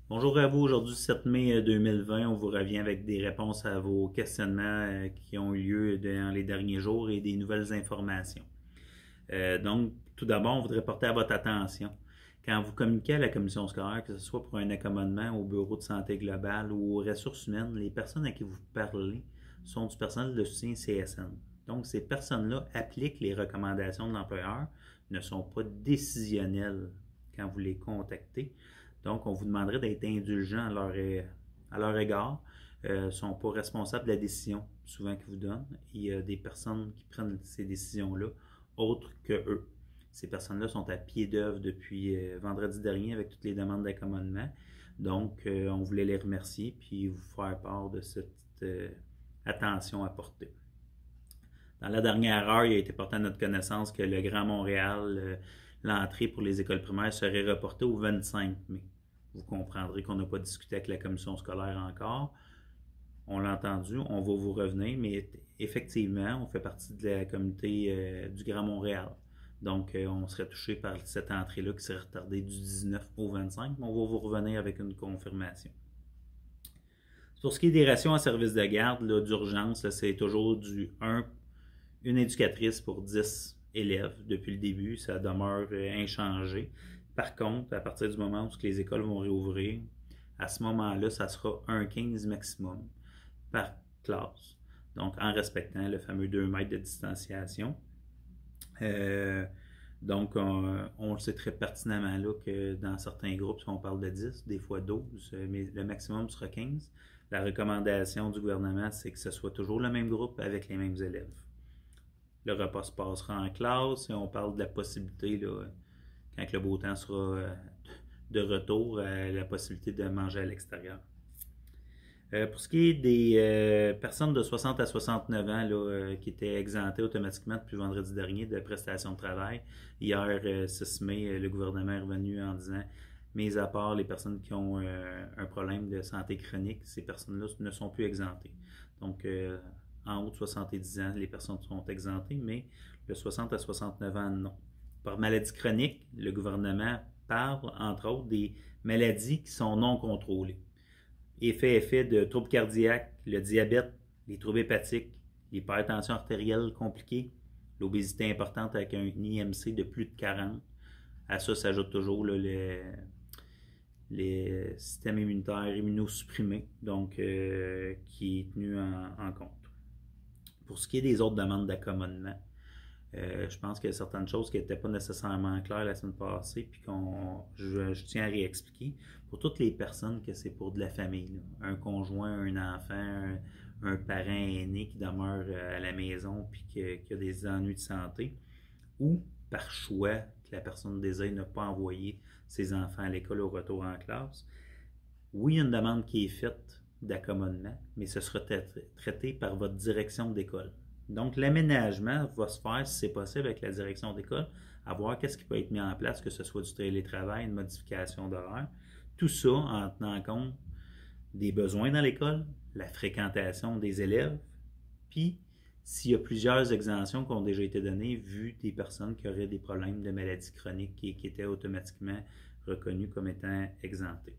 Bonjour à vous, aujourd'hui 7 mai 2020, on vous revient avec des réponses à vos questionnements qui ont eu lieu dans les derniers jours et des nouvelles informations. Donc, tout d'abord, on voudrait porter à votre attention. Quand vous communiquez à la commission scolaire, que ce soit pour un accommodement au bureau de santé globale ou aux ressources humaines, les personnes à qui vous parlez sont du personnel de soutien CSN. Donc, ces personnes-là appliquent les recommandations de l'employeur, ne sont pas décisionnelles quand vous les contactez. Donc, on vous demanderait d'être indulgent à leur égard. Ils ne sont pas responsables de la décision souvent qu'ils vous donnent. Il y a des personnes qui prennent ces décisions-là autres que eux. Ces personnes-là sont à pied d'œuvre depuis vendredi dernier avec toutes les demandes d'accommodement. Donc, on voulait les remercier puis vous faire part de cette attention apportée. Dans la dernière heure, il a été porté à notre connaissance que le Grand Montréal, l'entrée pour les écoles primaires serait reportée au 25 mai. Vous comprendrez qu'on n'a pas discuté avec la commission scolaire encore. On l'a entendu, on va vous revenir, mais effectivement, on fait partie de la communauté du Grand Montréal. Donc, on serait touché par cette entrée-là qui serait retardée du 19 au 25, mais on va vous revenir avec une confirmation. Pour ce qui est des rations à service de garde d'urgence, c'est toujours une éducatrice pour 10 élèves depuis le début, ça demeure inchangé. Par contre, à partir du moment où les écoles vont réouvrir, à ce moment-là, ça sera 1,15 maximum par classe. Donc, en respectant le fameux 2 mètres de distanciation. Donc, on le sait très pertinemment là, que dans certains groupes, on parle de 10, des fois 12, mais le maximum sera 15. La recommandation du gouvernement, c'est que ce soit toujours le même groupe avec les mêmes élèves. Le repas se passera en classe et on parle de la possibilité, là, quand le beau temps sera de retour, la possibilité de manger à l'extérieur. Pour ce qui est des personnes de 60 à 69 ans là, qui étaient exemptées automatiquement depuis vendredi dernier de prestations de travail, hier, 6 mai, le gouvernement est revenu en disant, mis à part les personnes qui ont un problème de santé chronique, ces personnes-là ne sont plus exemptées. Donc, en haut de 70 ans, les personnes sont exemptées, mais de 60 à 69 ans, non. Par maladie chronique, le gouvernement parle, entre autres, des maladies qui sont non contrôlées. Effet de troubles cardiaques, le diabète, les troubles hépatiques, l'hypertension artérielle compliquée, l'obésité importante avec un IMC de plus de 40. À ça s'ajoute toujours là, les systèmes immunitaires immunosupprimés, donc qui est tenu en compte. Pour ce qui est des autres demandes d'accommodement, je pense qu'il y a certaines choses qui n'étaient pas nécessairement claires la semaine passée, puis je tiens à réexpliquer. Pour toutes les personnes que c'est pour de la famille, là, un conjoint, un enfant, un parent aîné qui demeure à la maison puis qui a des ennuis de santé, ou par choix que la personne désire ne pas envoyer ses enfants à l'école au retour en classe, oui, il y a une demande qui est faite d'accommodement, mais ce sera traité par votre direction d'école. Donc, l'aménagement va se faire, si c'est possible, avec la direction d'école, à voir qu'est-ce qui peut être mis en place, que ce soit du télétravail, une modification d'horaire. Tout ça en tenant compte des besoins dans l'école, la fréquentation des élèves, puis s'il y a plusieurs exemptions qui ont déjà été données, vu des personnes qui auraient des problèmes de maladies chroniques et qui étaient automatiquement reconnues comme étant exemptées.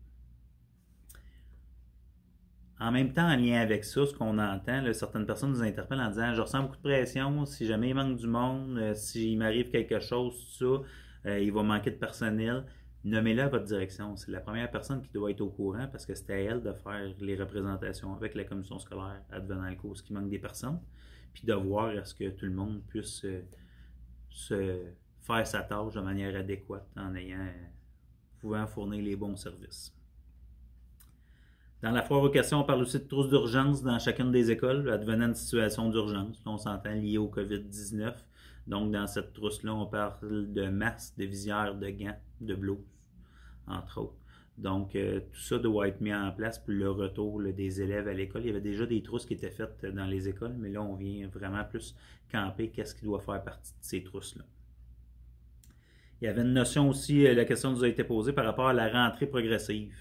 En même temps, en lien avec ça, ce qu'on entend, là, certaines personnes nous interpellent en disant « Je ressens beaucoup de pression, si jamais il manque du monde, s'il m'arrive quelque chose, tout ça, il va manquer de personnel. » Nommez-le à votre direction. C'est la première personne qui doit être au courant parce que c'est à elle de faire les représentations avec la commission scolaire advenant le cause qu'il manque des personnes, puis de voir à ce que tout le monde puisse se faire sa tâche de manière adéquate en pouvant fournir les bons services. Dans la foire aux questions, on parle aussi de trousses d'urgence dans chacune des écoles, advenant une situation d'urgence. Là, on s'entend lié au COVID-19. Donc, dans cette trousse-là, on parle de masques, de visières, de gants, de blouses, entre autres. Donc, tout ça doit être mis en place pour le retour là, des élèves à l'école. Il y avait déjà des trousses qui étaient faites dans les écoles, mais là, on vient vraiment plus camper qu'est-ce qui doit faire partie de ces trousses-là. Il y avait une notion aussi, la question nous a été posée par rapport à la rentrée progressive.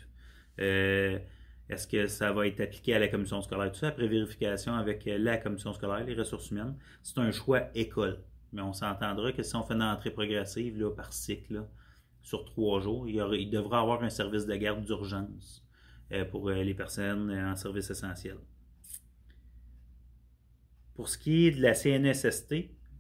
Est-ce que ça va être appliqué à la commission scolaire? Tout ça, après vérification avec la commission scolaire, les ressources humaines, c'est un choix école. Mais on s'entendra que si on fait une entrée progressive là, par cycle, là, sur 3 jours. Il devra avoir un service de garde d'urgence pour les personnes en service essentiel. Pour ce qui est de la CNESST,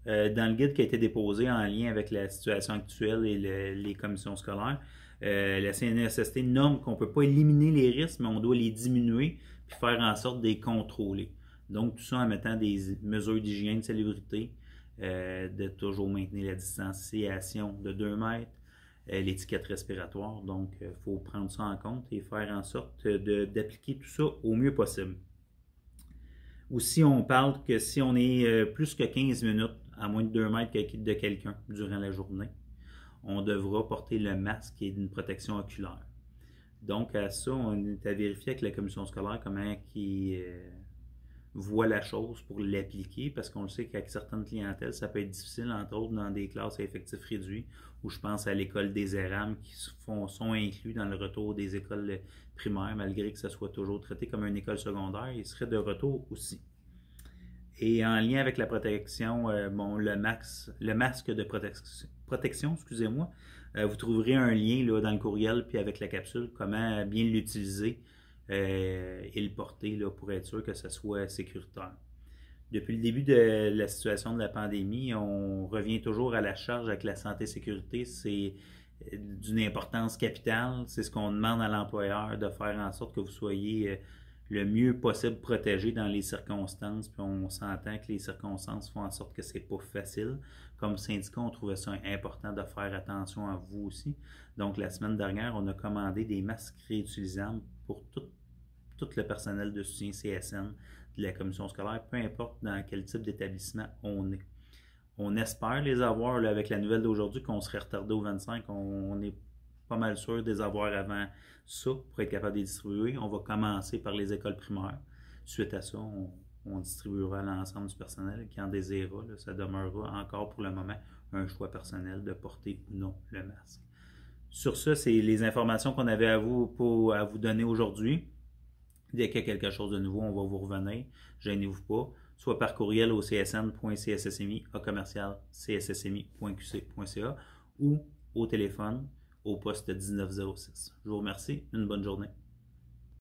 dans le guide qui a été déposé en lien avec la situation actuelle et les commissions scolaires, la CNESST nomme qu'on ne peut pas éliminer les risques, mais on doit les diminuer puis faire en sorte de les contrôler. Donc, tout ça en mettant des mesures d'hygiène, de salubrité, de toujours maintenir la distanciation de 2 mètres, l'étiquette respiratoire. Donc, il faut prendre ça en compte et faire en sorte d'appliquer tout ça au mieux possible. Aussi, on parle que si on est plus que 15 minutes à moins de 2 mètres de quelqu'un durant la journée, on devra porter le masque et une protection oculaire. Donc, à ça, on est à vérifier avec la commission scolaire comment ils voient la chose pour l'appliquer, parce qu'on le sait qu'avec certaines clientèles, ça peut être difficile, entre autres dans des classes à effectifs réduits, où je pense à l'école des ERAM qui sont inclus dans le retour des écoles primaires, malgré que ça soit toujours traité comme une école secondaire, ils seraient de retour aussi. Et en lien avec la protection, le masque de protection, excusez-moi, vous trouverez un lien là, dans le courriel puis avec la capsule, comment bien l'utiliser et le porter là, pour être sûr que ce soit sécuritaire. Depuis le début de la situation de la pandémie, on revient toujours à la charge avec la santé et sécurité. C'est d'une importance capitale. C'est ce qu'on demande à l'employeur, de faire en sorte que vous soyez le mieux possible protégé dans les circonstances. Puis on s'entend que les circonstances font en sorte que c'est pas facile. Comme syndicat, on trouvait ça important de faire attention à vous aussi. Donc la semaine dernière, on a commandé des masques réutilisables pour tout le personnel de soutien CSN de la commission scolaire, peu importe dans quel type d'établissement on est. On espère les avoir là, avec la nouvelle d'aujourd'hui qu'on serait retardé au 25. On est pas mal sûr de les avoir avant ça pour être capable de les distribuer. On va commencer par les écoles primaires. Suite à ça, on distribuera à l'ensemble du personnel qui en désirera. Là, ça demeurera encore pour le moment un choix personnel de porter ou non le masque. Sur ça, c'est les informations qu'on avait à vous donner aujourd'hui. Dès qu'il y a quelque chose de nouveau, on va vous revenir. Gênez-vous pas. Soit par courriel au csn.cssmi@csssmi.qc.ca ou au téléphone au poste 1906. Je vous remercie. Une bonne journée.